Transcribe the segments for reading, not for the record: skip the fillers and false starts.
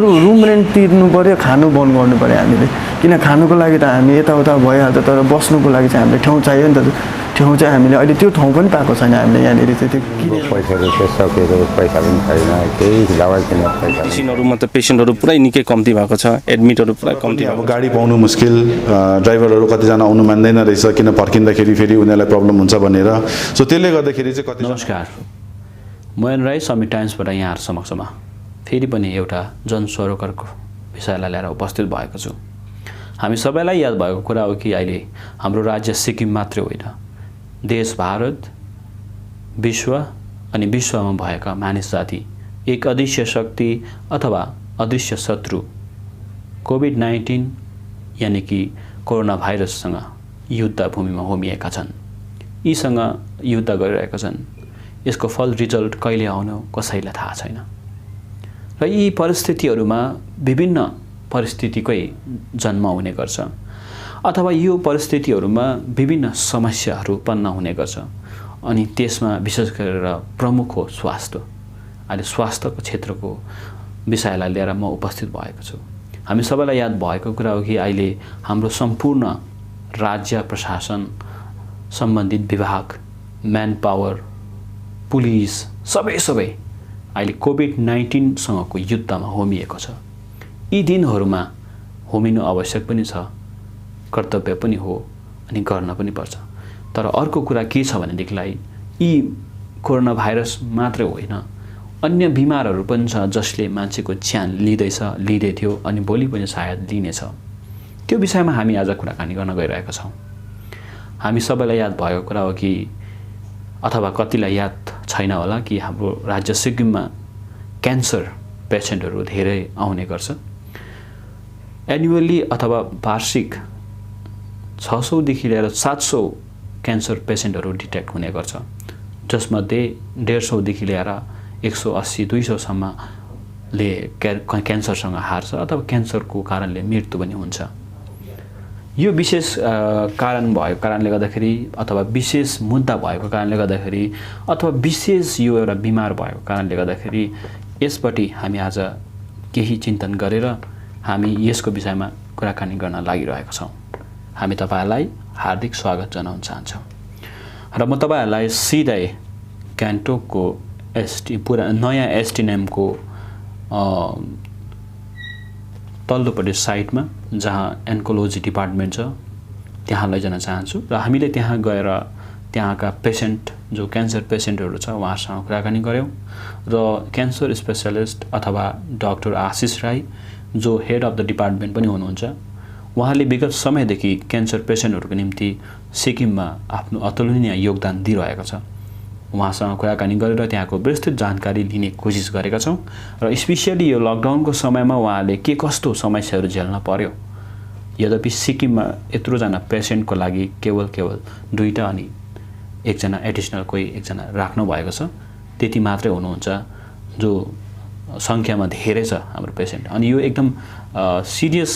बरु room rent तिर्नु पर्यो, खानु बन्द गर्नु पर्यो हामीले। किन खानुको लागि त हामी यताउता भइहाल्छ, तर बस्नुको लागि चाहिँ हामीलाई ठाउँ चाहियो नि त। ठाउँ चाहिँ हामीले अहिले त्यो ठाउँ पनि पाएको छैन हामीले यहाँनिर चाहिँ। त्यो पैसाहरू चाहिँ सकेको पैसा पनि छैन, केही दबाई किन्न पैसा। पेसेन्टहरूमा त पेसेन्टहरू पुरै निकै कम्ती भएको छ, एडमिटहरू पुरा कम्ती। अब गाडी पाउनु मुस्किल, ड्राइभरहरू कतिजना आउनु मान्दैन रहेछ, किन फर्किँदाखेरि फेरि उनीहरूलाई प्रब्लम हुन्छ भनेर। सो त्यसले गर्दाखेरि चाहिँ कति। नमस्कार, मोहन राई, समिट टाइम्सबाट यहाँहरू समक्षमा फेरि पनि एउटा जनस्वरोकारको विषयलाई लिएर उपस्थित भएको छु। हामी सबैलाई याद भएको कुरा हो कि अहिले हाम्रो राज्य सिक्किम मात्रै होइन, देश भारत, विश्व अनि विश्वमा भएका मानिस जाति एक अदृश्य शक्ति अथवा अदृश्य शत्रु कोभिड-19 यानि कि कोरोना भाइरससँग युद्ध भूमिमा होमिएका छन्। यीसँग युद्ध गरिरहेका छन्। यसको फल रिजल्ट कहिले आउनु कसैलाई थाहा छैन। र यी परिस्थितिहरूमा विभिन्न परिस्थितिकै जन्म हुने गर्छ अथवा यो परिस्थितिहरूमा विभिन्न समस्याहरू उत्पन्न हुने गर्छ। अनि त्यसमा विशेष गरेर प्रमुख हो स्वास्थ्य। अहिले स्वास्थ्यको क्षेत्रको विषयलाई लिएर म उपस्थित भएको छु। हामी सबैलाई याद भएको कुरा हो कि अहिले हाम्रो सम्पूर्ण राज्य प्रशासन, सम्बन्धित विभाग, म्यान पावर, पुलिस सबै अहिले कोभिड-19 सँगको युद्धमा होमिएको छ। यी दिनहरूमा होमिनु आवश्यक पनि छ, कर्तव्य पनि हो अनि गर्न पनि पर्छ। तर अर्को कुरा के छ भनेदेखिलाई यी कोरोना भाइरस मात्रै होइन, अन्य बिमारहरू पनि छ जसले मान्छेको ज्यान लिँदै थियो अनि भोलि पनि सायद लिनेछ। त्यो विषयमा हामी आज कुराकानी गर्न गइरहेका छौँ। हामी सबैलाई याद भएको कुरा हो कि अथवा कतिलाई याद छैन होला कि हाम्रो राज्य सिक्किममा क्यान्सर पेसेन्टहरू धेरै आउने गर्छ। एनुअली अथवा वार्षिक 600 देखि लिएर 700 क्यान्सर पेसेन्टहरू डिटेक्ट हुने गर्छ, जसमध्ये 150 देखि लिएर 180-200 सम्मले क्यान्सरसँग हार्छ अथवा क्यान्सरको कारणले मृत्यु पनि हुन्छ। यो विशेष कारण भएको कारणले गर्दाखेरि अथवा विशेष मुद्दा भएको कारणले गर्दाखेरि अथवा विशेष यो एउटा बिमार भएको कारणले गर्दाखेरि यसपट्टि हामी आज केही चिन्तन गरेर हामी यसको विषयमा कुराकानी गर्न लागिरहेका छौँ। हामी तपाईहरुलाई हार्दिक स्वागत जनाउन चाहन्छौँ र म तपाईहरुलाई सिधै गान्तोकको पुरा नयाँ एसटिएनएमको तल्लोपट्टि साइडमा जहाँ एन्कोलोजी डिपार्टमेन्ट छ त्यहाँ लैजान चाहन्छु र हामीले त्यहाँ गएर त्यहाँका पेसेन्ट जो क्यान्सर पेसेन्टहरू छ उहाँसँग कुराकानी गऱ्यौँ र क्यान्सर स्पेशलिस्ट अथवा डाक्टर आशिष राई जो हेड अफ द डिपार्टमेन्ट पनि हुनुहुन्छ, उहाँले विगत समयदेखि क्यान्सर पेसेन्टहरूको निम्ति सिक्किममा आफ्नो अतुलनीय योगदान दिइरहेको छ। उहाँसँग कुराकानी गरेर त्यहाँको विस्तृत जानकारी लिने कोसिस गरेका छौँ र स्पेसियली यो लकडाउनको समयमा उहाँले के कस्तो समस्याहरू झेल्न पर्यो। यद्यपि सिक्किममा यत्रोजना पेसेन्टको लागि केवल 2टा अनि एकजना एडिसनल कोही एकजना राख्नु भएको छ, त्यति मात्रै हुनुहुन्छ जो सङ्ख्यामा धेरै छ हाम्रो पेसेन्ट। अनि यो एकदम सिरियस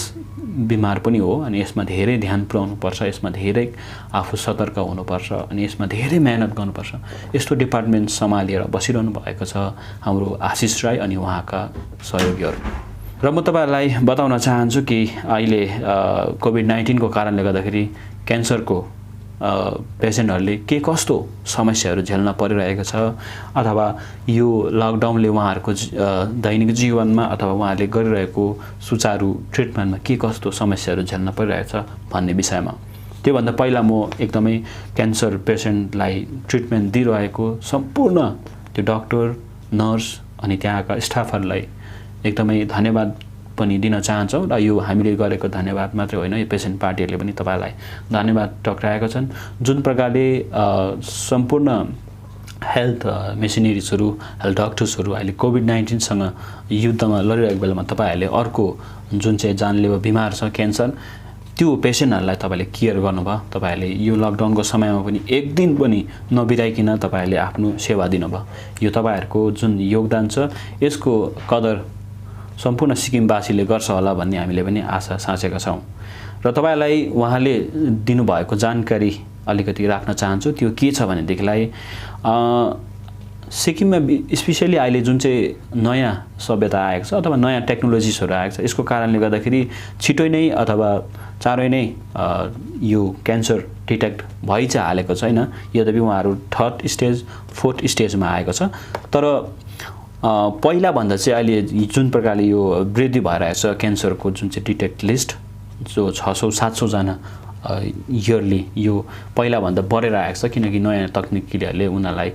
बिमार पनि हो अनि यसमा धेरै ध्यान पुर्याउनु पर्छ, यसमा धेरै आफू सतर्क हुनुपर्छ अनि यसमा धेरै मेहनत गर्नुपर्छ। यस्तो डिपार्टमेन्ट सम्हालेर बसिरहनु भएको छ हाम्रो आशिष राई अनि उहाँका सहयोगीहरू। र म तपाईहरुलाई बताउन चाहन्छु कि अहिले कोभिड-19 को कारणले गर्दाखेरि क्यान्सरको पेसेन्टहरूले के कस्तो समस्याहरू झेल्न परिरहेको छ अथवा यो लकडाउनले उहाँहरूको दैनिक जीवनमा अथवा उहाँहरूले गरिरहेको सुचारू ट्रिटमेन्टमा के कस्तो समस्याहरू झेल्न परिरहेछ भन्ने विषयमा। त्योभन्दा पहिला म एकदमै क्यान्सर पेसेन्टलाई ट्रिटमेन्ट दिइरहेको सम्पूर्ण त्यो डाक्टर, नर्स अनि त्यहाँका स्टाफहरूलाई एकदमै धन्यवाद पनि दिन चाहन्छौँ र यो हामीले गरेको धन्यवाद मात्रै होइन, यो पेसेन्ट पार्टीहरूले पनि तपाईहरुलाई धन्यवाद टक्राएका छन्। जुन प्रकारले सम्पूर्ण हेल्थ मेसिनरिजहरू, हेल्थ डक्टर्सहरू अहिले कोभिड-19 सँग युद्धमा लडिरहेको बेलामा तपाईहरुले अर्को जुन चाहिँ जानलेवा बिमार छ क्यान्सर, त्यो पेसेन्टहरूलाई तपाईले केयर गर्नुभयो। तपाईहरुले यो लकडाउनको समयमा पनि एक दिन पनि नबिराइकिन तपाईहरुले आफ्नो सेवा दिनुभयो। यो तपाईहरुको जुन योगदान छ यसको कदर सम्पूर्ण सिक्किमवासीले गर्छ होला भन्ने हामीले पनि आशा साँचेका छौँ। र तपाईहरुलाई उहाँले दिनुभएको जानकारी अलिकति राख्न चाहन्छु। त्यो के छ भनेदेखिलाई सिक्किममा स्पेसली अहिले जुन चाहिँ नयाँ सभ्यता आएको छ अथवा नयाँ टेक्नोलोजिसहरू आएको छ यसको कारणले गर्दाखेरि छिटो नै अथवा चाँडै नै यो क्यान्सर डिटेक्ट भइ चाहिँ हालेको छैन। यद्यपि उहाँहरू 3rd स्टेज 4th स्टेजमा आएको छ। तर पहिलाभन्दा चाहिँ अहिले जुन प्रकारले यो वृद्धि भइरहेछ क्यान्सरको जुन चाहिँ डिटेक्ट लिस्ट जो 600-700 जना इयरली यो पहिलाभन्दा बढेर आएको छ किनकि नयाँ तकनिकीहरूले उनीहरूलाई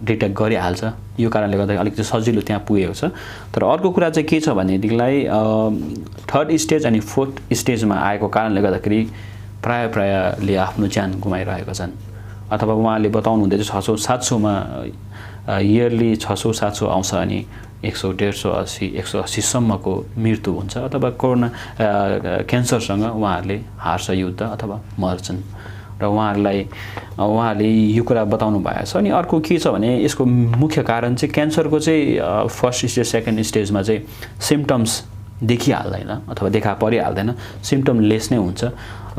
डिटेक्ट गरिहाल्छ। यो कारणले गर्दा अलिकति सजिलो त्यहाँ पुगेको छ। तर अर्को कुरा चाहिँ के छ भनेदेखिलाई 3rd स्टेज अनि 4th स्टेजमा आएको कारणले गर्दाखेरि प्रायले आफ्नो ज्यान गुमाइरहेका छन्। अथवा उहाँले बताउनु हुँदै 600-700मा इयरली 600-700 आउँछ अनि 100-150-180 सम्मको मृत्यु हुन्छ अथवा कोरोना क्यान्सरसँग उहाँहरूले हार्छ युद्ध अथवा मर्छन् र उहाँहरूले यो कुरा बताउनु भएको छ। अनि अर्को के छ भने यसको मुख्य कारण चाहिँ क्यान्सरको चाहिँ 1st स्टेज 2nd स्टेजमा चाहिँ सिम्पटम्स देखिहाल्दैन अथवा देखा परिहाल्दैन, सिम्पटम लेस नै हुन्छ।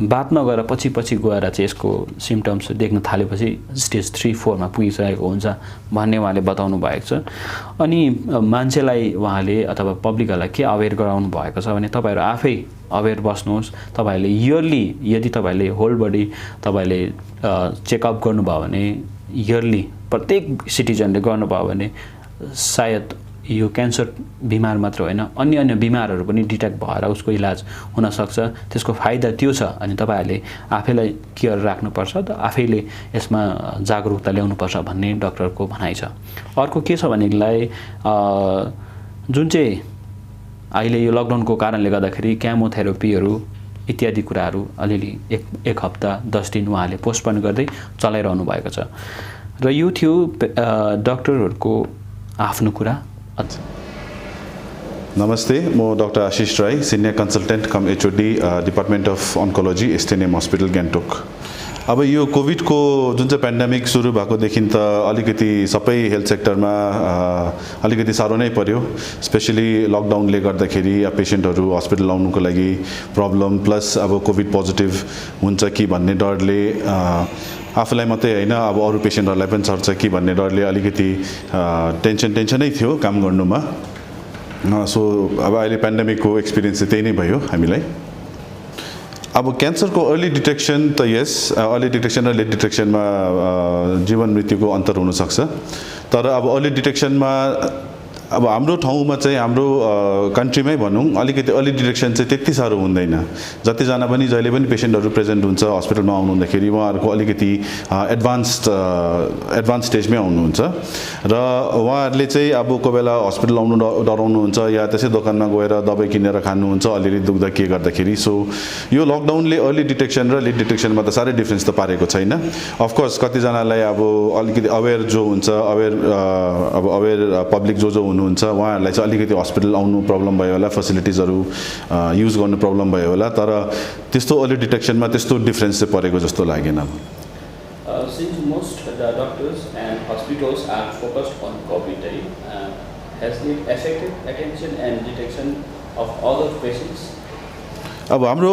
बात नगएर पछि गएर चाहिँ यसको सिम्पटम्स देख्न थालेपछि स्टेज 3-4मा पुगिसकेको हुन्छ भन्ने उहाँले बताउनु भएको छ। अनि मान्छेलाई उहाँले अथवा पब्लिकहरूलाई के अवेर गराउनु भएको छ भने तपाईँहरू आफै अवेर बस्नुहोस्। तपाईँहरूले इयरली यदि तपाईँहरूले होल बडी तपाईँहरूले चेकअप गर्नुभयो भने इयरली प्रत्येक सिटिजनले गर्नुभयो भने सायद यो क्यान्सर बिमार मात्र होइन अन्य बिमारहरू पनि डिटेक्ट भएर उसको इलाज हुनसक्छ। त्यसको फाइदा त्यो छ। अनि तपाईँहरूले आफैलाई केयर राख्नुपर्छ त आफैले यसमा जागरुकता ल्याउनुपर्छ भन्ने डाक्टरको भनाइ छ। अर्को के छ भनेदेखिलाई जुन चाहिँ अहिले यो लकडाउनको कारणले गर्दाखेरि केमोथेरापीहरू इत्यादि कुराहरू अलिअलि एक हप्ता 10 दिन उहाँले पोस्टपोन गर्दै चलाइरहनु भएको छ। र यो थियो डाक्टरहरूको आफ्नो कुरा। नमस्ते, म doctor Ashish Rai, senior consultant com HOD department of oncology STNM hospital Gangtok. अब यो कोभिडको जुन चाहिँ पेन्डेमिक सुरु भएकोदेखि त अलिकति सबै हेल्थ सेक्टरमा अलिकति साह्रो नै पर्यो। स्पेसली लकडाउनले गर्दाखेरि पेसेन्टहरू हस्पिटल आउनुको लागि प्रब्लम प्लस अब कोभिड पोजिटिभ हुन्छ कि भन्ने डरले आफूलाई मात्रै होइन अब अरू पेसेन्टहरूलाई पनि सर्छ कि भन्ने डरले अलिकति टेन्सनै थियो काम गर्नुमा। सो अब अहिले पेन्डेमिकको एक्सपिरियन्स चाहिँ त्यही नै भयो हामीलाई। अब क्यान्सरको अर्ली डिटेक्सन त यस, अर्ली डिटेक्सन र लेट डिटेक्सनमा जीवन मृत्युको अन्तर हुनसक्छ। तर अब अर्ली डिटेक्सनमा अब हाम्रो ठाउँमा चाहिँ हाम्रो कन्ट्रीमै भनौँ अलिकति अर्ली डिटेक्सन चाहिँ त्यति साह्रो हुँदैन। जतिजना पनि जहिले पनि पेसेन्टहरू प्रेजेन्ट हुन्छ हस्पिटलमा आउनु हुँदाखेरि उहाँहरूको अलिकति एडभान्स स्टेजमै आउनुहुन्छ र उहाँहरूले चाहिँ अब कोही बेला हस्पिटल आउनु डराउनुहुन्छ या त्यसै दोकानमा गएर दबाई किनेर खानुहुन्छ अलिअलि दुख्दा के गर्दाखेरि। सो यो लकडाउनले अर्ली डिटेक्सन र लेट डिटेक्सनमा त साह्रै डिफ्रेन्स त पारेको छैन। अफकोर्स कतिजनालाई अब अलिकति अवेर जो हुन्छ अवेर पब्लिक जो हुनुहुन्छ उहाँहरूलाई चाहिँ अलिकति हस्पिटल आउनु प्रब्लम भयो होला, फेसिलिटिजहरू युज गर्नु प्रब्लम भयो होला। तर त्यस्तो अर्ली डिटेक्सनमा त्यस्तो डिफ्रेन्स चाहिँ परेको जस्तो लागेन। Since most the doctors and hospitals are focused on COVID, has it affected attention and detection of other patients? अब हाम्रो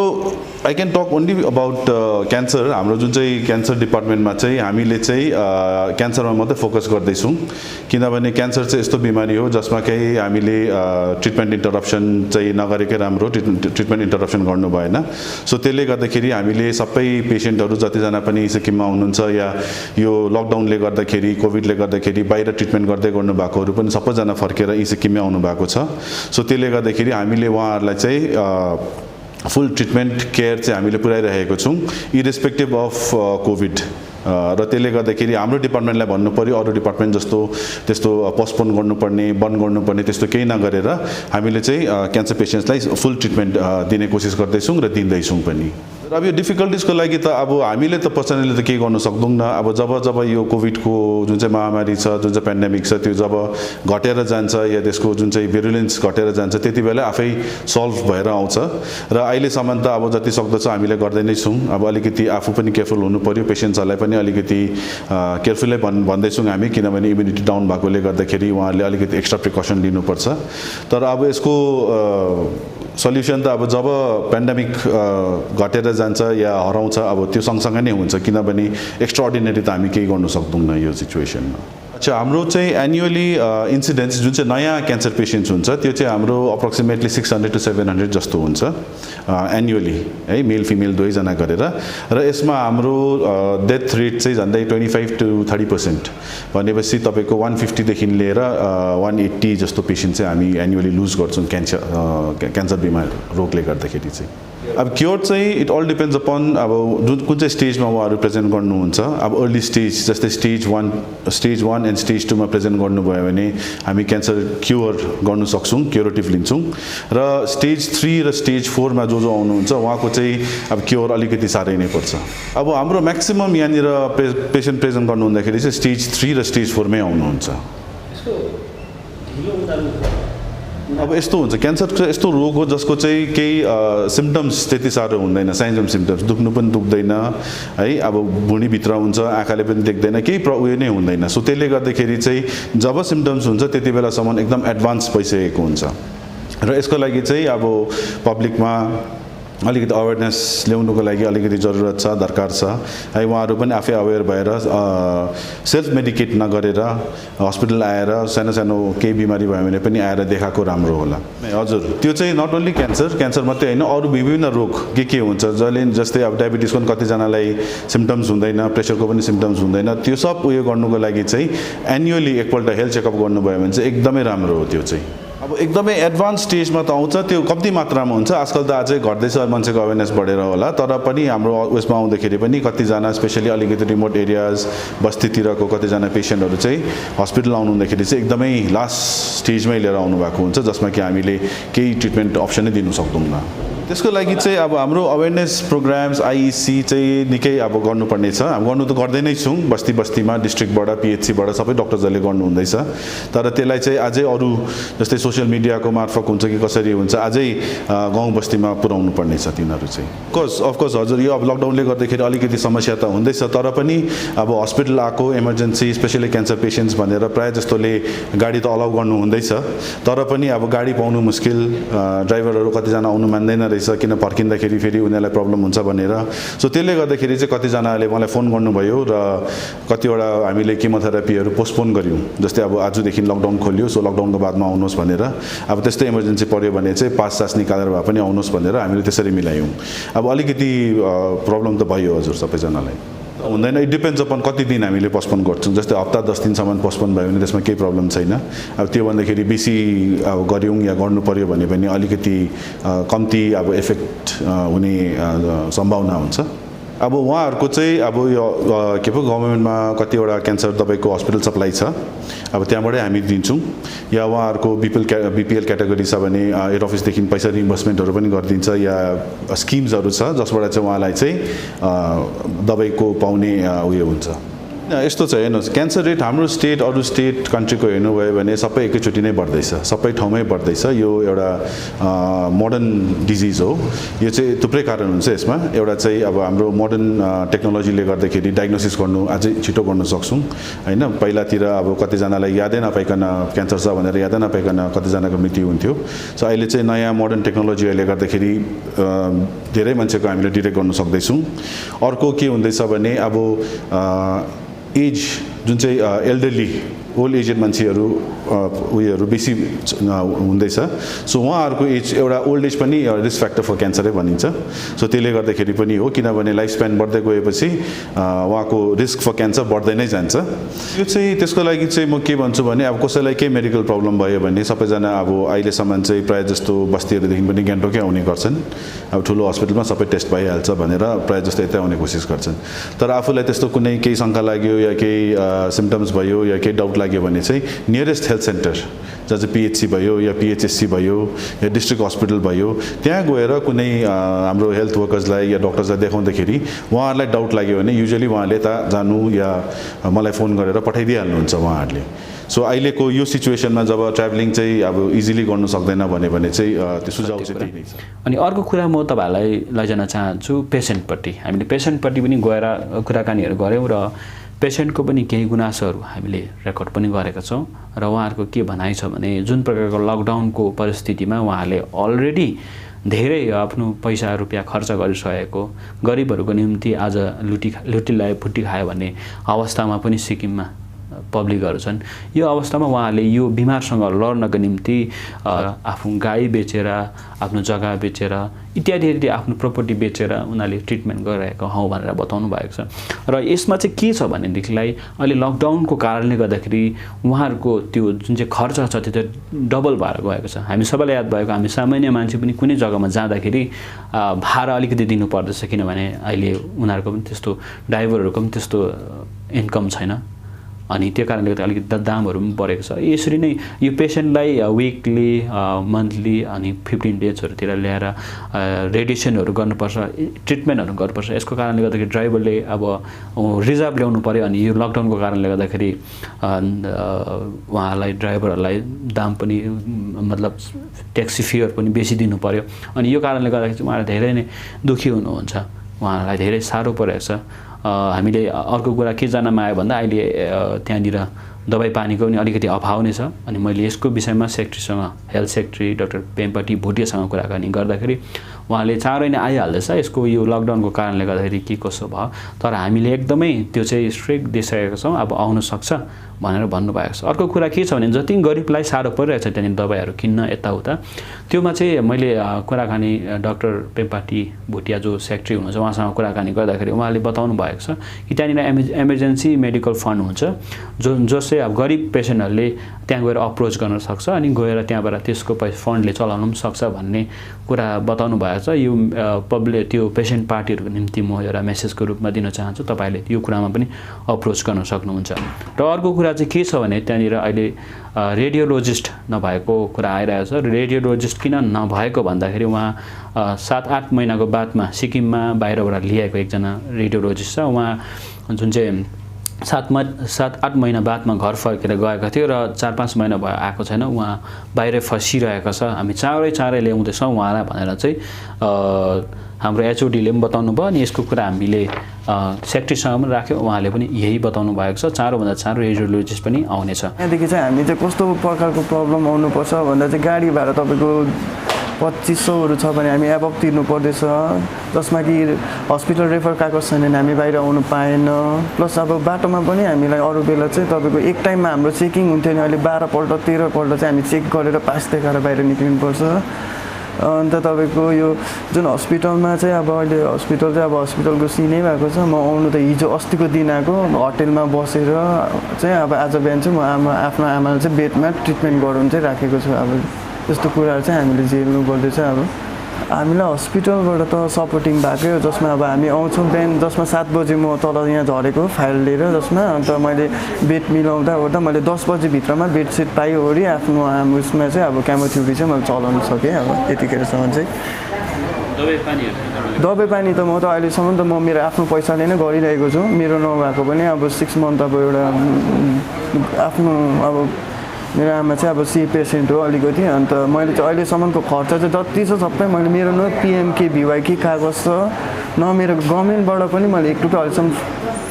I can talk only about cancer. हाम्रो जुन चाहिँ क्यान्सर डिपार्टमेन्टमा चाहिँ हामीले चाहिँ क्यान्सरमा मात्रै फोकस गर्दैछौँ किनभने क्यान्सर चाहिँ यस्तो बिमारी हो जसमा केही हामीले ट्रिटमेन्ट इन्टरप्सन चाहिँ नगरेकै राम्रो, ट्रिटमेन्ट इन्टरप्सन गर्नु भएन। सो त्यसले गर्दाखेरि हामीले सबै पेसेन्टहरू जतिजना पनि सिक्किममा हुनुहुन्छ या यो लकडाउनले गर्दाखेरि कोभिडले गर्दाखेरि बाहिर ट्रिटमेन्ट गर्दै गर्नुभएकोहरू पनि सबैजना फर्केर यी सिक्किममै आउनु भएको छ। सो त्यसले गर्दाखेरि हामीले उहाँहरूलाई चाहिँ फुल ट्रिटमेन्ट केयर चाहिँ हामीले पुऱ्याइरहेको छौँ इरेस्पेक्टिभ अफ कोभिड। र त्यसले गर्दाखेरि हाम्रो डिपार्टमेन्टलाई भन्नु पर्यो अरू डिपार्टमेन्ट जस्तो त्यस्तो पोस्टपोन गर्नुपर्ने बन्द गर्नुपर्ने त्यस्तो केही नगरेर हामीले चाहिँ क्यान्सर पेसेन्ट्सलाई फुल ट्रिटमेन्ट दिने कोसिस गर्दैछौँ र दिँदैछौँ पनि। र अब यो डिफिकल्टिजको लागि त अब हामीले त पर्सनली त केही गर्न सक्दैनौँ। अब जब यो कोभिडको जुन चाहिँ महामारी छ, जुन चाहिँ पेन्डेमिक छ, त्यो जब घटेर जान्छ या त्यसको जुन चाहिँ भिरुलेन्स घटेर जान्छ त्यति बेला आफै सल्भ भएर आउँछ। र अहिलेसम्म त अब जति सक्दछ हामीले गर्दै नै छौँ। अब अलिकति आफू पनि केयरफुल हुनु पर्यो, पेसेन्ट्सहरूलाई पनि अलिकति केयरफुल्लै भन्दैछौँ हामी किनभने इम्युनिटी डाउन भएकोले गर्दाखेरि उहाँहरूले अलिकति एक्स्ट्रा प्रिकसन लिनुपर्छ। तर अब यसको सल्युसन त अब जब पेन्डेमिक घटेर जान्छ या हराउँछ अब त्यो सँगसँगै नै हुन्छ किनभने एक्स्ट्रा अर्डिनेरी त हामी केही गर्न सक्दैनौँ यो सिचुएसनमा। अच्छा हाम्रो चाहिँ एनुअली इन्सिडेन्ट्स जुन चाहिँ नयाँ क्यान्सर पेसेन्ट्स हुन्छ त्यो चाहिँ हाम्रो अप्रोक्सिमेटली 600 to 700 जस्तो हुन्छ एनुअली है, मेल फिमेल दुवैजना गरेर। र यसमा हाम्रो डेथ रेट चाहिँ झन्डै 25 to 30% भनेपछि तपाईँको 150 देखि लिएर 180 जस्तो पेसेन्ट चाहिँ हामी एनुअली लुज गर्छौँ क्यान्सर बिमार रोगले गर्दाखेरि चाहिँ। अब क्योर चाहिँ इट अल डिपेन्ड्स अपन अब कुन चाहिँ स्टेजमा उहाँहरू प्रेजेन्ट गर्नुहुन्छ। अब अर्ली स्टेज जस्तै स्टेज 1 एन्ड स्टेज 2 मा प्रेजेन्ट गर्नुभयो भने हामी क्यान्सर क्योर गर्नु सक्छौँ, क्योरेटिभ लिन्छौँ। र स्टेज 3 र स्टेज 4 मा जो आउनुहुन्छ उहाँको चाहिँ अब क्योर अलिकति साह्रै नै पर्छ। अब हाम्रो म्याक्सिमम यहाँनिर पेसेन्ट प्रेजेन्ट गर्नु हुँदाखेरि चाहिँ स्टेज 3 र स्टेज 4 मै आउनुहुन्छ। अब यस्तो हुन्छ, क्यान्सर चाहिँ यस्तो रोग हो जसको चाहिँ केही सिम्टम्स त्यति साह्रो हुँदैन, साइन्स एन्ड सिम्टम्स, दुख्नु पनि दुख्दैन है, अब भुँडीभित्र हुन्छ, आँखाले पनि देख्दैन, केही उयो नै हुँदैन। सो त्यसले गर्दाखेरि चाहिँ जब सिम्टम्स हुन्छ त्यति बेलासम्म एकदम एडभान्स भइसकेको हुन्छ। र यसको लागि चाहिँ अब पब्लिकमा अलिकति अवेरनेस ल्याउनुको लागि अलिकति जरुरत छ, दरकार छ है। उहाँहरू पनि आफै अवेर भएर सेल्फ मेडिकेट नगरेर हस्पिटल आएर सानो सानो केही बिमारी भयो भने पनि आएर देखाएको राम्रो होला। हजुर, त्यो चाहिँ नट ओन्ली क्यान्सर मात्रै होइन, अरू विभिन्न रोग के हुन्छ जस्तै अब डायबिटिसको पनि कतिजनालाई सिम्टम्स हुँदैन, प्रेसरको पनि सिम्टम्स हुँदैन, त्यो सब उयो गर्नुको लागि चाहिँ एनुअली एकपल्ट हेल्थ चेकअप गर्नुभयो भने चाहिँ एकदमै राम्रो हो। त्यो चाहिँ अब एकदमै एडभान्स स्टेजमा त आउँछ, त्यो कम्ती मात्रामा हुन्छ, आजकल त अझै घट्दैछ, मान्छेको अवेरनेस बढेर होला। तर पनि हाम्रो उयसमा आउँदाखेरि पनि कतिजना स्पेसली अलिकति रिमोट एरियाज बस्तीतिरको कतिजना पेसेन्टहरू चाहिँ हस्पिटल आउनु हुँदाखेरि चाहिँ एकदमै लास्ट स्टेजमै लिएर आउनु भएको हुन्छ, जसमा कि हामीले केही ट्रिटमेन्ट अप्सनै दिनु सक्दैनौँ। त्यसको लागि चाहिँ अब हाम्रो अवेरनेस प्रोग्राम्स आइइसी चाहिँ निकै अब गर्नुपर्ने छ। हामी गर्नु त गर्दै नै छौँ, बस्ती बस्तीमा डिस्ट्रिक्टबाट पिएचसीबाट सबै डक्टर्सहरूले गर्नु हुँदैछ। तर त्यसलाई चाहिँ अझै अरू जस्तै सोसियल मिडियाको मार्फत हुन्छ कि कसरी हुन्छ, अझै गाउँ बस्तीमा पुर्याउनु पर्ने छ तिनीहरू चाहिँ। अफकोर्स हजुर, यो अब लकडाउनले गर्दाखेरि अलिकति समस्या त हुँदैछ, तर पनि अब हस्पिटल आएको इमर्जेन्सी स्पेसली क्यान्सर पेसेन्ट्स भनेर प्रायः जस्तोले गाडी त अलाउ गर्नु हुँदैछ, तर पनि अब गाडी पाउनु मुस्किल, ड्राइभरहरू कतिजना आउनु मान्दैन रहेछ किन पर्खिँदाखेरि फेरि उनीहरूलाई प्रब्लम हुन्छ भनेर। सो त्यसले गर्दाखेरि चाहिँ कतिजनाले मलाई फोन गर्नुभयो र कतिवटा हामीले केमोथेरापीहरू पोस्टपोन गऱ्यौँ। जस्तै अब आजदेखि लकडाउन खोल्यो, सो लकडाउनको बादमा आउनुहोस् भनेर। अब त्यस्तै इमर्जेन्सी पऱ्यो भने चाहिँ पास निकालेर भए पनि आउनुहोस् भनेर हामीले त्यसरी मिलायौँ। अब अलिकति प्रब्लम त भयो हजुर सबैजनालाई। हुँदैन, इट डिपेन्ड्स अपन कति दिन हामीले पोस्टपोन गर्छौँ। जस्तै हप्ता 10 दिनसम्म पोस्टपोन भयो भने त्यसमा केही प्रब्लम छैन। अब त्यो भन्दाखेरि बेसी अब गऱ्यौँ या गर्नु पऱ्यो भने पनि अलिकति कम्ती अब इफेक्ट हुने सम्भावना हुन्छ। अब उहाँहरूको चाहिँ अब यो के पो गभर्मेन्टमा कतिवटा क्यान्सर दबाईको हस्पिटल सप्लाई छ, अब त्यहाँबाटै हामी दिन्छौँ। या उहाँहरूको बिपिएल क्याटेगोरी छ भने हेड अफिसदेखि पैसा रिइम्बर्समेन्टहरू पनि गरिदिन्छ, या स्किम्सहरू छ जसबाट चाहिँ उहाँलाई चाहिँ दबाईको पाउने उयो हुन्छ। यस्तो छ हेर्नुहोस्, क्यान्सर रेट हाम्रो स्टेट अरू स्टेट कन्ट्रीको हेर्नुभयो भने सबै एकैचोटि नै बढ्दैछ, सबै ठाउँमै बढ्दैछ। यो एउटा मोडर्न डिजिज हो। यो चाहिँ थुप्रै कारण हुन्छ यसमा। एउटा चाहिँ अब हाम्रो मोडर्न टेक्नोलोजीले गर्दाखेरि डायग्नोसिस गर्नु अझै छिटो गर्न सक्छौँ होइन। पहिलातिर अब कतिजनालाई यादै नपाइकन क्यान्सर छ भनेर यादै नपाइकन कतिजनाको मृत्यु हुन्थ्यो। सो अहिले चाहिँ नयाँ मोडर्न टेक्नोलोजीहरूले गर्दाखेरि धेरै मान्छेको हामीले डिटेक्ट गर्न सक्दैछौँ। अर्को के हुँदैछ भने अब एज जुन चाहिँ एल्डरली ओल्ड एजेड मान्छेहरू उयोहरू बेसी हुँदैछ। सो उहाँहरूको एज एउटा ओल्ड एज पनि रिस्क फ्याक्टर फर क्यान्सरै भनिन्छ। सो त्यसले गर्दाखेरि पनि हो, किनभने लाइफ स्प्यान बढ्दै गएपछि उहाँको रिस्क फर क्यान्सर बढ्दै नै जान्छ। यो चाहिँ त्यसको लागि चाहिँ म के भन्छु भने अब कसैलाई केही मेडिकल प्रब्लम भयो भने सबैजना अब अहिलेसम्म चाहिँ प्रायः जस्तो बस्तीहरूदेखि पनि गान्तोकै आउने गर्छन्। अब ठुलो हस्पिटलमा सबै टेस्ट भइहाल्छ भनेर प्रायः जस्तो यतै आउने कोसिस गर्छन्। तर आफूलाई त्यस्तो कुनै केही शङ्का लाग्यो या केही सिम्टम्स भयो या केही डाउट लाग्यो भने चाहिँ नियरेस्ट हेल्थ सेन्टर जहाँ चाहिँ पिएचसी भयो या पिएचएससी भयो या डिस्ट्रिक्ट हस्पिटल भयो त्यहाँ गएर कुनै हाम्रो हेल्थ वर्कर्सलाई या डक्टर्सलाई देखाउँदाखेरि उहाँहरूलाई डाउट लाग्यो भने युजुअली उहाँले त जानु या मलाई फोन गरेर पठाइदिइहाल्नुहुन्छ उहाँहरूले। सो अहिलेको यो सिचुएसनमा जब ट्राभलिङ चाहिँ अब इजिली गर्नु सक्दैन भने चाहिँ त्यो सुझाव चाहिँ त्यही नै छ। अनि अर्को कुरा म तपाईँहरूलाई लैजान चाहन्छु पेसेन्टपट्टि। हामीले पेसेन्टपट्टि पनि गएर कुराकानीहरू गऱ्यौँ र पेसेन्टको पनि केही गुनासोहरू हामीले रेकर्ड पनि गरेका छौँ र उहाँहरूको के भनाइ छ भने जुन प्रकारको लकडाउनको परिस्थितिमा उहाँहरूले अलरेडी धेरै आफ्नो पैसा रुपियाँ खर्च गरिसकेको, गरिबहरूको निम्ति आज लुटी लगायो फुटी खायो भन्ने अवस्थामा पनि सिक्किममा पब्लिकहरू छन्। यो अवस्थामा उहाँहरूले यो बिमारसँग लड्नको निम्ति आफ्नो गाई बेचेर आफ्नो जग्गा बेचेर इत्यादि आफ्नो प्रपर्टी बेचेर उनीहरूले ट्रिटमेन्ट गरिरहेको हौँ भनेर बताउनु भएको छ। र यसमा चाहिँ के छ भनेदेखिलाई अहिले लकडाउनको कारणले गर्दाखेरि उहाँहरूको त्यो जुन चाहिँ खर्च छ त्यो चाहिँ डबल भएर गएको छ। हामी सबैलाई याद भएको हामी सामान्य मान्छे पनि कुनै जग्गामा जाँदाखेरि भाडा अलिकति दिनु पर्दछ, किनभने अहिले उनीहरूको पनि त्यस्तो ड्राइभरहरूको पनि त्यस्तो इन्कम छैन अनि त्यो कारणले गर्दा अलिकति दामहरू पनि बढेको छ। यसरी नै यो पेसेन्टलाई विकली मन्थली अनि 15 डेजहरूतिर ल्याएर रेडिएसनहरू गर्नुपर्छ, ट्रिटमेन्टहरू गर्नुपर्छ। यसको कारणले गर्दाखेरि ड्राइभरले अब रिजर्भ ल्याउनु पऱ्यो अनि यो लकडाउनको कारणले गर्दाखेरि उहाँलाई ड्राइभरहरूलाई दाम पनि मतलब ट्याक्सी फेयर पनि बेसी दिनु पऱ्यो अनि यो कारणले गर्दाखेरि उहाँलाई धेरै नै दुःखी हुनुहुन्छ, उहाँलाई धेरै साह्रो परेको छ। हामीले अर्को कुरा के जान्नमा आयो भन्दा अहिले त्यहाँनिर दबाई पानीको पनि अलिकति अभाव नै छ अनि मैले यसको विषयमा सेक्रेटरीसँग हेल्थ सेक्रेटरी डाक्टर पेम्पाटी भुटियासँग कुराकानी गर्दाखेरि उहाँले चाँडै नै आइहाल्दैछ, यसको यो लकडाउनको कारणले गर्दाखेरि के कसो भयो, तर हामीले एकदमै त्यो चाहिँ स्ट्रिक्ट दिइसकेका छौँ, अब आउन सक्छ भनेर भन्नुभएको छ। अर्को कुरा के छ भने जति गरिबलाई साह्रो परिरहेको छ त्यहाँनिर दबाईहरू किन्न यताउता, त्योमा चाहिँ मैले कुराकानी डाक्टर पेम्पाटी भुटिया जो सेक्रेटरी हुनुहुन्छ उहाँसँग कुराकानी गर्दाखेरि उहाँले बताउनु भएको छ कि त्यहाँनिर इमर्जेन्सी मेडिकल फन्ड हुन्छ जसले अब गरिब पेसेन्टहरूले त्यहाँ गएर अप्रोच गर्न सक्छ अनि गएर त्यहाँबाट त्यसको फन्डले चलाउनु पनि सक्छ भन्ने कुरा बताउनु भएको छ। यो पब्लिक त्यो पेसेन्ट पार्टीहरूको निम्ति म एउटा मेसेजको रूपमा दिन चाहन्छु, तपाईँले यो कुरामा पनि अप्रोच गर्न सक्नुहुन्छ। र अर्को कुरा चाहिँ के छ भने त्यहाँनिर अहिले रेडियोलोजिस्ट नभएको कुरा आइरहेको छ। रेडियोलोजिस्ट किन नभएको भन्दाखेरि उहाँ 7-8 महिनाको बादमा सिक्किममा बाहिरबाट ल्याएको एकजना रेडियोलोजिस्ट छ, उहाँ जुन चाहिँ 7-8 महिना बादमा घर फर्केर गएको थियो र 4-5 महिना भयो आएको छैन, उहाँ बाहिरै फसिरहेको छ। हामी चाँडै ल्याउँदैछौँ उहाँलाई भनेर चाहिँ हाम्रो एचओडीले पनि बताउनु भयो अनि यसको कुरा हामीले सेक्रेटरीसँग पनि राख्यौँ, उहाँले पनि यही बताउनु भएको छ, चाँडोभन्दा चाँडो रेडियोलोजिस्ट पनि आउनेछ। यहाँदेखि चाहिँ हामी चाहिँ कस्तो प्रकारको प्रब्लम आउनुपर्छ भन्दा चाहिँ गाडी भाडा तपाईँको 2500हरू छ भने हामी एबभ तिर्नु पर्दैछ, जसमा कि हस्पिटल रेफर कागज छैन भने हामी बाहिर आउनु पाएन। प्लस अब बाटोमा पनि हामीलाई अरू बेला चाहिँ तपाईँको एक टाइममा हाम्रो चेकिङ हुन्थ्यो नि, अहिले 12-13 चाहिँ हामी चेक गरेर पास देखाएर बाहिर निक्लिनुपर्छ। अन्त तपाईँको यो जुन हस्पिटलमा चाहिँ अब अहिले हस्पिटल चाहिँ अब हस्पिटलको सिनै भएको छ। म आउनु त हिजो अस्तिको दिन आएको, होटेलमा बसेर चाहिँ अब आज बिहान चाहिँ म आफ्नो आमालाई चाहिँ बेडमा ट्रिटमेन्ट गराउनु चाहिँ राखेको छु। अब यस्तो कुराहरू चाहिँ हामीले झेल्नु पर्दैछ। अब हामीलाई हस्पिटलबाट त सपोर्टिङ भएकै हो, जसमा अब हामी आउँछौँ बिहान, जसमा 7 बजी म तल यहाँ झरेको फाइल लिएर, जसमा अन्त मैले बेड मिलाउँदा ओर्दा मैले 10 बजीभित्रमा बेडसिट पाइवरी आफ्नो उसमा चाहिँ अब क्यामोथेरापी चाहिँ मैले चलाउनु सकेँ। अब यतिखेरसम्म चाहिँ दबाई पानी त म त अहिलेसम्म त म मेरो आफ्नो पैसाले नै गरिरहेको छु। मेरो नभएको पनि अब 6 मन्थ अब एउटा आफ्नो अब मेरो आमा चाहिँ अब सी पेसेन्ट हो अलिकति, अन्त मैले चाहिँ अहिलेसम्मको खर्च चाहिँ जति छ सबै मैले मेरो न PMKVY कि कागज छ न मेरो गभर्मेन्टबाट पनि मैले 1 रुपियाँ अहिलेसम्म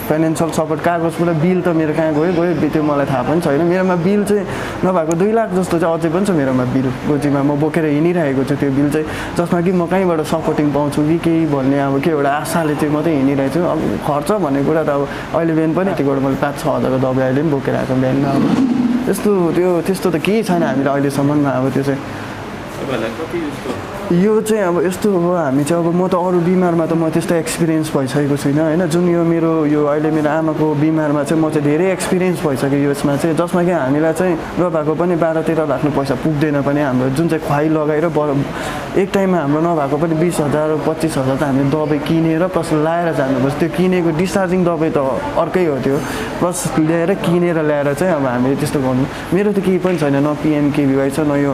फाइनेन्सियल सपोर्ट कागज पुरा बिल त मेरो कहाँ गयो त्यो मलाई थाहा पनि छैन। मेरोमा बिल चाहिँ नभएको 2 लाख जस्तो चाहिँ अझै पनि छ मेरोमा बिल, गोजीमा म बोकेर हिँडिरहेको छु त्यो बिल चाहिँ, जसमा कि म कहीँबाट सपोर्टिङ पाउँछु कि केही भन्ने अब के एउटा आशाले चाहिँ मात्रै हिँडिरहेको छु। अब खर्च भन्ने कुरा त अब अहिले बिहान पनि त्यतिबाट मैले 5-6 हजारको दबाई अहिले पनि बोकेर आएको बिहानमा। अब त्यस्तो त केही छैन हामीले अहिलेसम्ममा। अब त्यो चाहिँ यो चाहिँ अब यस्तो हो, हामी चाहिँ अब म त अरू बिमारमा त म त्यस्तो एक्सपिरियन्स भइसकेको छुइनँ होइन। जुन यो मेरो यो अहिले मेरो आमाको बिमारमा चाहिँ म चाहिँ धेरै एक्सपिरियन्स भइसक्यो यसमा चाहिँ, जसमा कि हामीलाई चाहिँ नभएको पनि 12-13 राख्नु पैसा पुग्दैन पनि हाम्रो जुन चाहिँ खुवाइ लगाएर एक टाइममा हाम्रो नभएको पनि 20,000-25,000 त हामीले दबाई किनेर प्लस लाएर जानुपर्छ। त्यो किनेको डिस्चार्जिङ दबाई त अर्कै हो त्यो, प्लस ल्याएर किनेर ल्याएर चाहिँ अब हामीले त्यस्तो गर्नु। मेरो त केही पनि छैन, न PMKVY छ न यो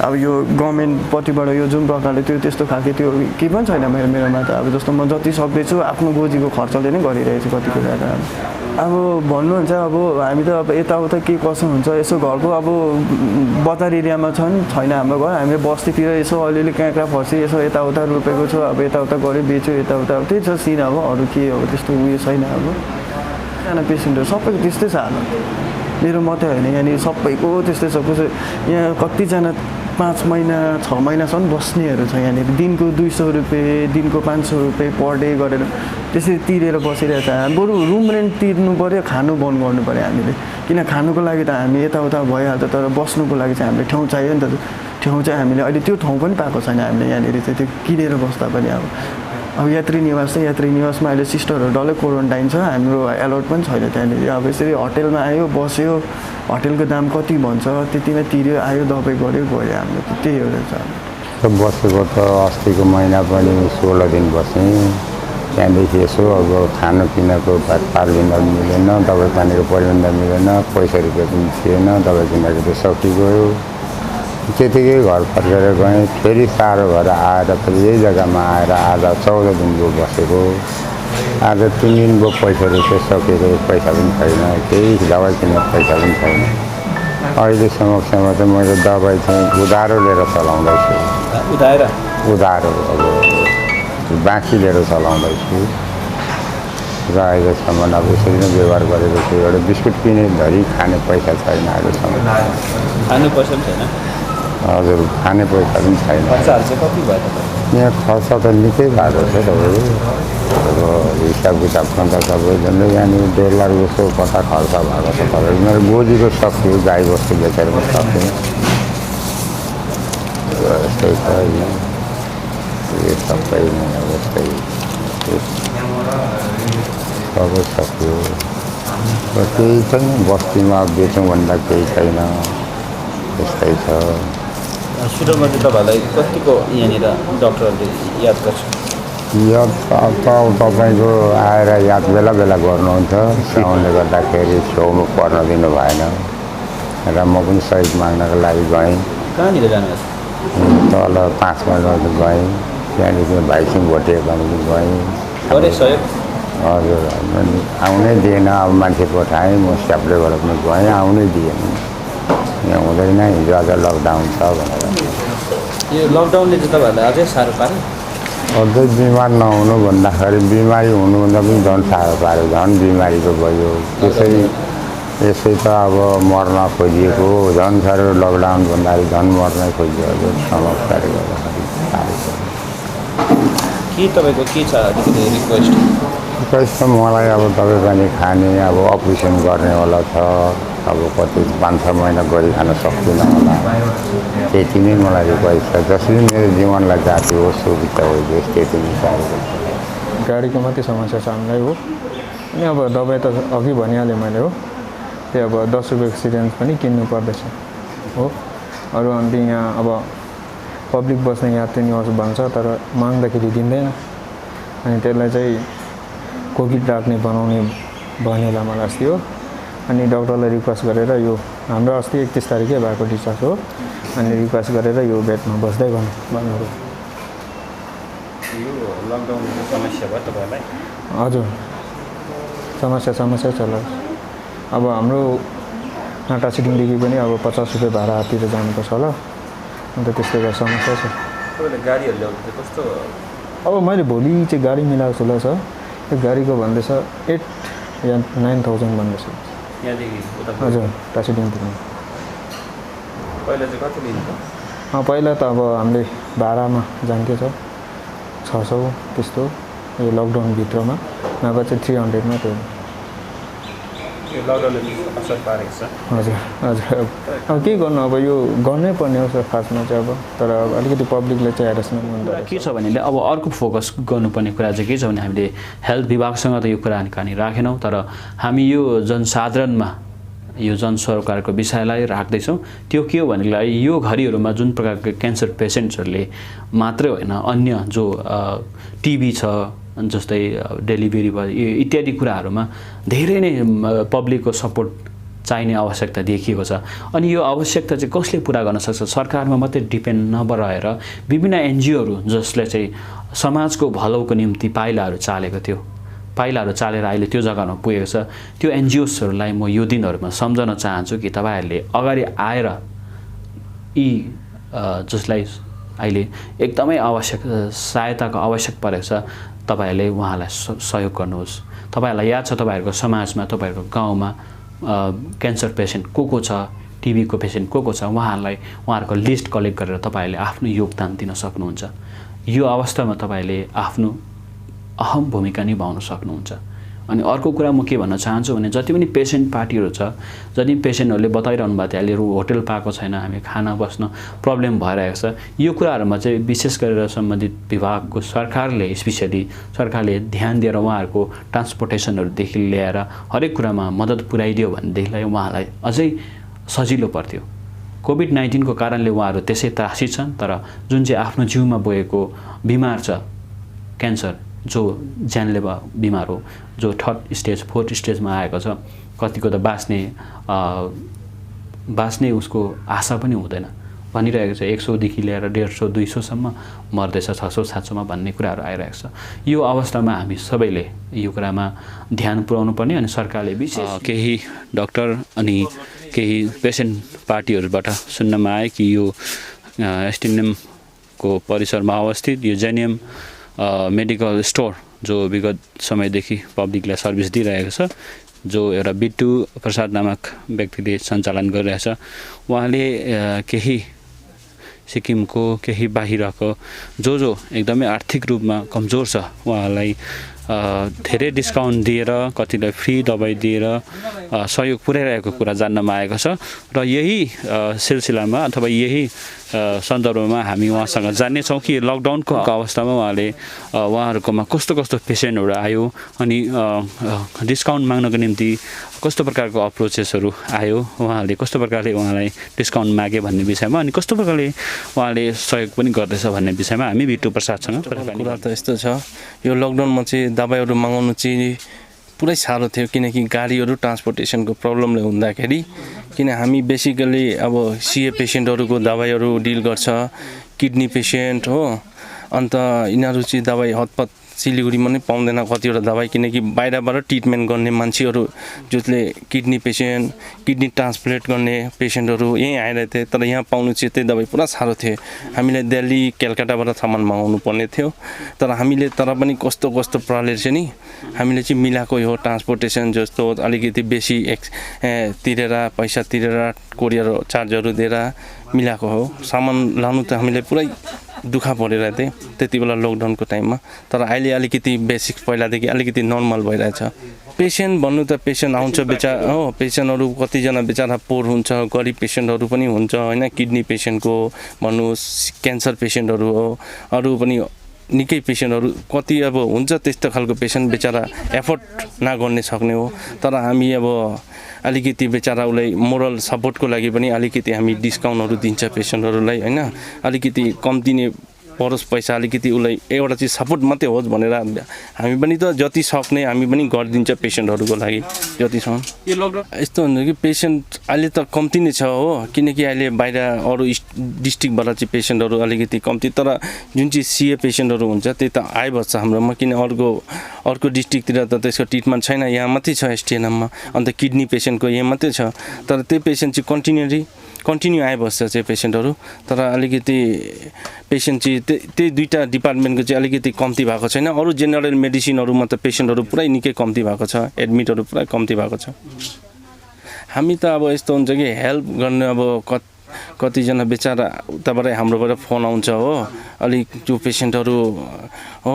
अब यो गभर्मेन्टपट्टिबाट यो जुन प्रकारले त्यो त्यस्तो खालको त्यो केही पनि छैन मेरोमा त। अब जस्तो म जति सक्दैछु आफ्नो गोजीको खर्चले नै गरिरहेको छु कति कुरा त। अब भन्नुहुन्छ अब हामी त अब यताउता के कसो हुन्छ, यसो घरको अब बजार एरियामा छैन हाम्रो घर, हामी बस्तीतिर यसो अलिअलि काँक्रा फर्सी यसो यताउता रोपेको छु, अब यताउता गऱ्यो बेच्यो यताउता, त्यही छ सिन। अब अरू के अब त्यस्तो उयो छैन। अब सानो पेसेन्टहरू सबैको त्यस्तै छ हालत, मेरो मात्रै होइन, यहाँनिर सबैको त्यस्तै छ। कसै यहाँ कतिजना 5 महिना 6 महिनासम्म बस्नेहरू छ यहाँनिर दिनको 200 रुपियाँ दिनको 500 रुपियाँ पर डे गरेर त्यसरी तिरेर बसिरहेको छ बरु रुम रेन्ट तिर्नु पऱ्यो खानु बन्द गर्नु पऱ्यो हामीले किन खानुको लागि त हामी यताउता भइहाल्छ तर बस्नुको लागि चाहिँ हामीले ठाउँ चाहियो नि त ठाउँ चाहिँ हामीले अहिले त्यो ठाउँ पनि पाएको छैन हामीले यहाँनिर चाहिँ त्यो किनेर बस्दा पनि अब यात्री निवास छ यात्री निवासमा अहिले सिस्टरहरू डल्लै क्वारेन्टाइन छ हाम्रो एलाउड पनि छैन त्यहाँनिर अब यसरी होटेलमा आयो बस्यो होटेलको दाम कति भन्छ त्यतिमा तिर्यो आयो दबाई गऱ्यो गयो हाम्रो त्यही एउटा छ बसेको त अस्तिको महिना पनि 16 दिन बसेँ त्यहाँदेखि यसो अब खानापिनाको पारबिन्दा मिलेन दबाई पानीको परिबन्ध मिलेन पैसा रुपियाँ पनि थिएन दबाई किनेको त सकिगयो त्यतिकै घर फर्केर गएँ फेरि साह्रो भएर आएर फेरि यही जग्गामा आएर आज 14 दिन भयो बसेको आज 3 दिन भयो पैसा रुपियाँ सकेको पैसा पनि छैन केही दबाई किन्ने पैसा पनि छैन अहिले समस्यामा चाहिँ मैले दबाई चाहिँ उधारो लिएर चलाउँदैछु उधारो अब बाँकी लिएर चलाउँदैछु र अहिलेसम्म अब यसरी नै व्यवहार गरेको छु एउटा बिस्कुट किने धरि खाने पैसा छैन अहिलेसम्म खानु पैसा पनि छैन हजुर खाने पैसा पनि छैन खर्चहरू चाहिँ कति भयो यहाँ खर्च त निकै भएको छ तपाईँको अब हिसाब किताबमा त तपाईँ झन्डै यहाँनिर 1.5 लाख जस्तो कता खर्च भएको छ तपाईँको मेरो गोजीको सक्यो गाई बस्तु बेचेर पनि सक्यो यस्तै छ यो सबै अब यस्तै सबै सक्यो र केही छैन बस्तीमा बेचौँ भन्दा केही छैन यस्तै छ सुरुमा चाहिँ तपाईँहरूलाई कतिको यहाँनिर डक्टरहरूले याद गर्छ याद त तपाईँको आएर याद बेला बेला गर्नुहुन्छ साउनले गर्दाखेरि छेउमा पर्न दिनु भएन र म पनि सहयोग माग्नको लागि गएँ कहाँनिर जानुहोस् तल 5 माइलमा गएँ त्यहाँदेखि भाइसिङ भोटिएको गएँ सहयोग हजुर आउनै दिएन अब मान्छे पठाएँ म स्याप्लेबाट पनि गएँ आउनै दिएन यहाँ हुँदैन हिजो आज लकडाउन छ भनेर यो लकडाउनले चाहिँ तपाईँहरूलाई अझै साह्रो पार्यो अझै बिमार नहुनु भन्दाखेरि बिमारी हुनुभन्दा पनि झन् साह्रो पार्यो झन् बिमारीको भयो यसै त अब मर्न खोजिएको झन् साह्रो लकडाउन भन्दाखेरि झन् मर्नै खोजिएको समस्याले गर्दाखेरि साह्रो के तपाईँको के छ अलिकति रिक्वेस्ट त मलाई अब तपाईँ पनि खाने अब अपरेसन गर्नेवाला छ अब कति 5-6 महिना गरिखान सक्दिनँ होला त्यति नै मलाई रिक्वेस्ट छ जसरी मेरो जीवनलाई जाति होस् सुविधा होस् त्यति नै चाहिएको छ गाडीको मात्रै समस्या छ हामीलाई हो अनि अब दबाई त अघि भनिहालेँ मैले हो त्यही अब 10 रुपियाँको सिरिन्ज पनि किन्नु पर्दैछ हो अरू अन्त यहाँ अब पब्लिक बस्ने यात्री निवास भन्छ तर माग्दाखेरि दिँदैन अनि त्यसलाई चाहिँ कोभिड राख्ने बनाउने भन्यो होला मलाई अस्ति हो अनि डक्टरलाई रिक्वेस्ट गरेर यो हाम्रो अस्ति 31 तारिकै भएको डिस्चार्ज हो अनि रिक्वेस्ट गरेर यो बेडमा बस्दै गर्नु भन्नुभयो यो लकडाउनको समस्या भयो तपाईँहरूलाई हजुर समस्या चल्छ अब हाम्रो नाटा सिटिङदेखि पनि अब 50 रुपियाँ भाडा हाततिर जानुपर्छ होला अन्त त्यस्तै गरेर समस्या छ तपाईँले गाडीहरू ल्याउनु चाहिँ कस्तो अब मैले भोलि चाहिँ गाडी मिलाएको छु ल छ त्यो गाडीको भन्दैछ 8 या 9,000 भन्दैछ यहाँदेखि उता हजुर टासिडिङ पुग्नु पहिला चाहिँ कति लिन्छ पहिला त अब हामीले भाडामा जान्थ्यो छ 600 त्यस्तो यो लकडाउनभित्रमा नभए चाहिँ 300मा त्यो यो लकडाउनले असर पारेको छ हजुर हजुर अब के गर्नु अब यो गर्नै पर्ने हो सर खासमा चाहिँ अब तर अब अलिकति पब्लिकले चाहिँ हेरेसमेन्ट हुँदो के छ भने अब अर्को फोकस गर्नुपर्ने कुरा चाहिँ के छ भने हामीले हेल्थ विभागसँग त यो कुराकानी राखेनौँ तर हामी यो जनसाधारणमा यो जनसरोकारको विषयलाई राख्दैछौँ त्यो के हो भनेदेखि यो घडीहरूमा जुन प्रकारको क्यान्सर पेसेन्ट्सहरूले मात्रै होइन अन्य जो टिबी छ जस्तै डेलिभरी भयो इत्यादि कुराहरूमा धेरै नै पब्लिकको सपोर्ट चाहिने आवश्यकता देखिएको छ अनि यो आवश्यकता चाहिँ कसले पुरा गर्न सक्छ सरकारमा मात्रै डिपेन्ड नभएर विभिन्न एनजिओहरू जसले चाहिँ समाजको भलोको निम्ति पाइलाहरू चालेर अहिले त्यो जग्गामा पुगेको छ त्यो एनजिओसहरूलाई म यो दिनहरूमा सम्झन चाहन्छु कि तपाईँहरूले अगाडि आएर यी जसलाई अहिले एकदमै आवश्यक सहायताको आवश्यक परेको छ तपाईहरूले उहाँलाई सहयोग गर्नुहोस् तपाईँहरूलाई याद छ तपाईँहरूको समाजमा तपाईँहरूको गाउँमा क्यान्सर पेसेन्ट को छ टिबीको पेसेन्ट को छ उहाँहरूको लिस्ट कलेक्ट गरेर तपाईँहरूले आफ्नो योगदान दिन सक्नुहुन्छ। यो अवस्थामा तपाईँहरूले आफ्नो अहम भूमिका निभाउन सक्नुहुन्छ। अनि अर्को कुरा म के भन्न चाहन्छु भने जति पनि पेसेन्ट पार्टीहरू छ, जति पेसेन्टहरूले बताइरहनु भएको थियो अहिले होटल पाएको छैन, हामी खाना बस्न प्रब्लम भइरहेको छ, यो कुराहरूमा चाहिँ विशेष गरेर सम्बन्धित विभागको सरकारले सरकारले ध्यान दिएर उहाँहरूको ट्रान्सपोर्टेसनहरूदेखि लिएर हरेक कुरामा मद्दत पुर्याइदियो भनेदेखिलाई उहाँलाई अझै सजिलो पर्थ्यो। कोभिड-19 को कारणले उहाँहरू त्यसै त्रासित छन्, तर जुन चाहिँ आफ्नो जिउमा बोकेको बिमार छ क्यान्सर, जो जानलेवा बिमार हो, जो 3rd स्टेज 4th स्टेजमा आएको छ, कतिको त बाँच्ने उसको आशा पनि हुँदैन भनिरहेको छ। 100 देखि लिएर 150 200 सम्म मर्दैछ, 600 700 मा भन्ने कुराहरू आइरहेको छ। यो अवस्थामा हामी सबैले यो कुरामा ध्यान पुर्याउनु पर्ने अनि सरकारले विशेष केही डाक्टर अनि केही पेसेन्ट पार्टीहरूबाट सुन्नमा आए कि यो एसटिएनएम को परिसरमा अवस्थित यो जेनियम मेडिकल स्टोर जो विगत समयदेखि पब्लिकलाई सर्भिस दिइरहेको छ, जो एउटा बिट्टु प्रसाद नामक व्यक्तिले सञ्चालन गरिरहेछ, उहाँले केही सिक्किमको केही बाहिरको जो एकदमै आर्थिक रूपमा कमजोर छ उहाँलाई धेरै डिस्काउन्ट दिएर कतिलाई फ्री दबाई दिएर सहयोग पुर्याइरहेको कुरा जान्नमा आएको छ। र यही सिलसिलामा अथवा यही सन्दर्भमा हामी उहाँसँग जान्नेछौँ कि लकडाउनको अवस्थामा उहाँहरूकोमा कस्तो पेसेन्टहरू आयो अनि डिस्काउन्ट माग्नको निम्ति कस्तो प्रकारको अप्रोचेसहरू आयो, उहाँहरूले कस्तो प्रकारले उहाँलाई डिस्काउन्ट मागे भन्ने विषयमा अनि कस्तो प्रकारले उहाँले सहयोग पनि गर्दैछ भन्ने विषयमा हामी बिट्टु प्रसादसँग कुरा त यस्तो छ, यो लकडाउनमा चाहिँ दबाईहरू मगाउनु चाहिँ पुरै साह्रो थियो, किनकि गाडीहरू ट्रान्सपोर्टेसनको प्रब्लमले हुँदाखेरि। किन हामी बेसिकली अब सिए पेसेन्टहरूको दबाईहरू डिल गर्छ, किडनी पेसेन्ट हो, अन्त यिनीहरू चाहिँ दबाई हतपत सिलिगुडीमा नै पाउँदैन कतिवटा दबाई, किनकि बाहिरबाट ट्रिटमेन्ट गर्ने मान्छेहरू जसले किडनी ट्रान्सप्लान्ट गर्ने पेसेन्टहरू यहीँ आइरहेको थिए, तर यहाँ पाउनु चाहिँ त्यही दबाई पुरा साह्रो थियो। हामीलाई दिल्ली कलकत्ताबाट सामान मगाउनु पर्ने थियो, तर पनि कस्तो प्रकारले चाहिँ नि हामीले चाहिँ मिलाएको यो ट्रान्सपोर्टेसन जस्तो अलिकति बेसी पैसा तिरेर कोरियर चार्जहरू दिएर मिलाएको हो। सामान लानु त हामीले पुरै दुःख परिरहेको थिएँ त्यति बेला लकडाउनको टाइममा, तर अहिले अलिकति बेसिक पहिलादेखि अलिकति नर्मल भइरहेछ। पेसेन्ट भन्नु त पेसेन्ट आउँछ पेसेन्टहरू कतिजना बेचारा पोर हुन्छ, गरिब पेसेन्टहरू पनि हुन्छ होइन, किडनी पेसेन्टको भन्नुहोस्, क्यान्सर पेसेन्टहरू हो, अरू पनि निकै पेसेन्टहरू कति अब हुन्छ त्यस्तो खालको पेसेन्ट बेचारा एफोर्ड नगर्ने सक्ने हो। तर हामी अब अलिकति बेचारा उसलाई मोरल सपोर्टको लागि पनि अलिकति हामी डिस्काउन्टहरू दिन्छ पेसेन्टहरूलाई होइन, अलिकति कम्ती नै परोस् पैसा, अलिकति उसलाई एउटा चिज सपोर्ट मात्रै होस् भनेर हामी पनि त जति सक्ने हामी पनि गरिदिन्छ पेसेन्टहरूको लागि जतिसम्म। यो लकडाउन यस्तो हुन्छ कि पेसेन्ट अहिले त कम्ती नै छ हो, किनकि अहिले बाहिर अरू डिस्ट्रिक्टबाट चाहिँ पेसेन्टहरू अलिकति कम्ती, तर जुन चाहिँ सिए पेसेन्टहरू हुन्छ त्यही त आइबस्छ हाम्रोमा, किन अर्को डिस्ट्रिक्टतिर त त्यसको ट्रिटमेन्ट छैन, यहाँ मात्रै छ एसटिएनएममा। अन्त किडनी पेसेन्टको यहाँ मात्रै छ, तर त्यो पेसेन्ट चाहिँ कन्टिन्यू आइबस्छ चाहिँ पेसेन्टहरू, तर अलिकति पेसेन्ट चाहिँ त्यही दुईवटा डिपार्टमेन्टको चाहिँ अलिकति कम्ती भएको छैन। अरू जेनरल मेडिसिनहरूमा त पेसेन्टहरू पुरै निकै कम्ती भएको छ, एडमिटहरू पुरै कम्ती भएको छ। हामी त अब यस्तो हुन्छ कि हेल्प गर्ने अब कतिजना बेचारा उताबाटै हाम्रोबाट फोन आउँछ हो, अलिक त्यो पेसेन्टहरू हो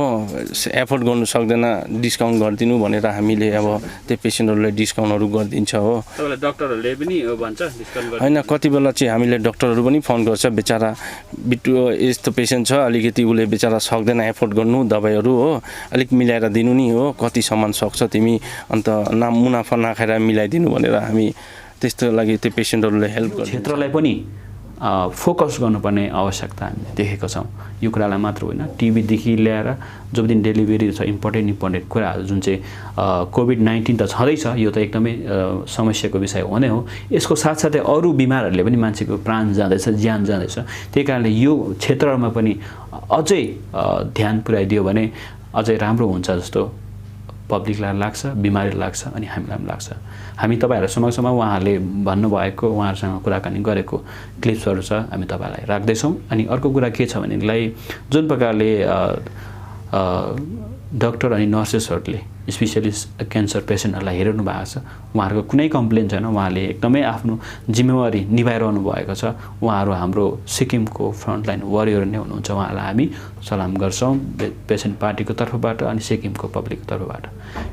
एफोर्ड गर्नु सक्दैन, डिस्काउन्ट गरिदिनु भनेर हामीले अब त्यो पेसेन्टहरूलाई डिस्काउन्टहरू गरिदिन्छ हो। डाक्टरहरूले पनि भन्छ डिस्काउन्ट होइन, कति बेला चाहिँ हामीले डक्टरहरू पनि फोन गर्छ, बेचारा बिट्टु यस्तो पेसेन्ट छ, अलिकति उसले बेचारा सक्दैन एफोर्ड गर्नु दबाईहरू हो, अलिक मिलाएर दिनु नि हो, कति सामान सक्छ तिमी, अन्त मुनाफा नखाएर मिलाइदिनु भनेर हामी त्यस्तो लागि त्यो पेसेन्टहरूलाई हेल्प गर्छ। क्षेत्रलाई पनि फोकस गर्नुपर्ने आवश्यकता हामीले देखेको छौँ। यो कुरालाई मात्र होइन, टिबीदेखि ल्याएर जो दिन डेलिभरी छ इम्पोर्टेन्ट कुराहरू जुन चाहिँ कोभिड-19 त छँदैछ, यो त एकदमै समस्याको विषय हुने हो। यसको साथसाथै अरू बिमारहरूले पनि मान्छेको प्राण जाँदैछ, ज्यान जाँदैछ। त्यही कारणले यो क्षेत्रहरूमा पनि अझै ध्यान पुर्याइदियो भने अझै राम्रो हुन्छ जस्तो पब्लिकलाई लाग्छ, बिमारी लाग्छ अनि हामीलाई पनि लाग्छ। हामी तपाईँहरू समक्षमा उहाँहरूले भन्नुभएको, उहाँहरूसँग कुराकानी गरेको क्लिप्सहरू छ, हामी तपाईँलाई राख्दैछौँ। अनि अर्को कुरा के छ भनेदेखिलाई जुन प्रकारले डाक्टर अनि नर्सेसहरूले स्पेसली क्यान्सर पेसेन्टहरूलाई हेरिरहनु भएको छ, उहाँहरूको कुनै कम्प्लेन छैन, उहाँले एकदमै आफ्नो जिम्मेवारी निभाइरहनु भएको छ। उहाँहरू हाम्रो सिक्किमको फ्रन्टलाइन वरियर नै हुनुहुन्छ, उहाँलाई हामी सलाम गर्छौँ पेसेन्ट पार्टीको तर्फबाट अनि सिक्किमको पब्लिकको तर्फबाट।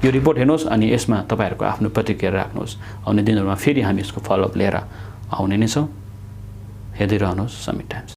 यो रिपोर्ट हेर्नुहोस् अनि यसमा तपाईँहरूको आफ्नो प्रतिक्रिया राख्नुहोस्। आउने दिनहरूमा फेरि हामी यसको फलोअप लिएर आउने नै छौँ। हेर्दै रहनुहोस् समिट टाइम्स।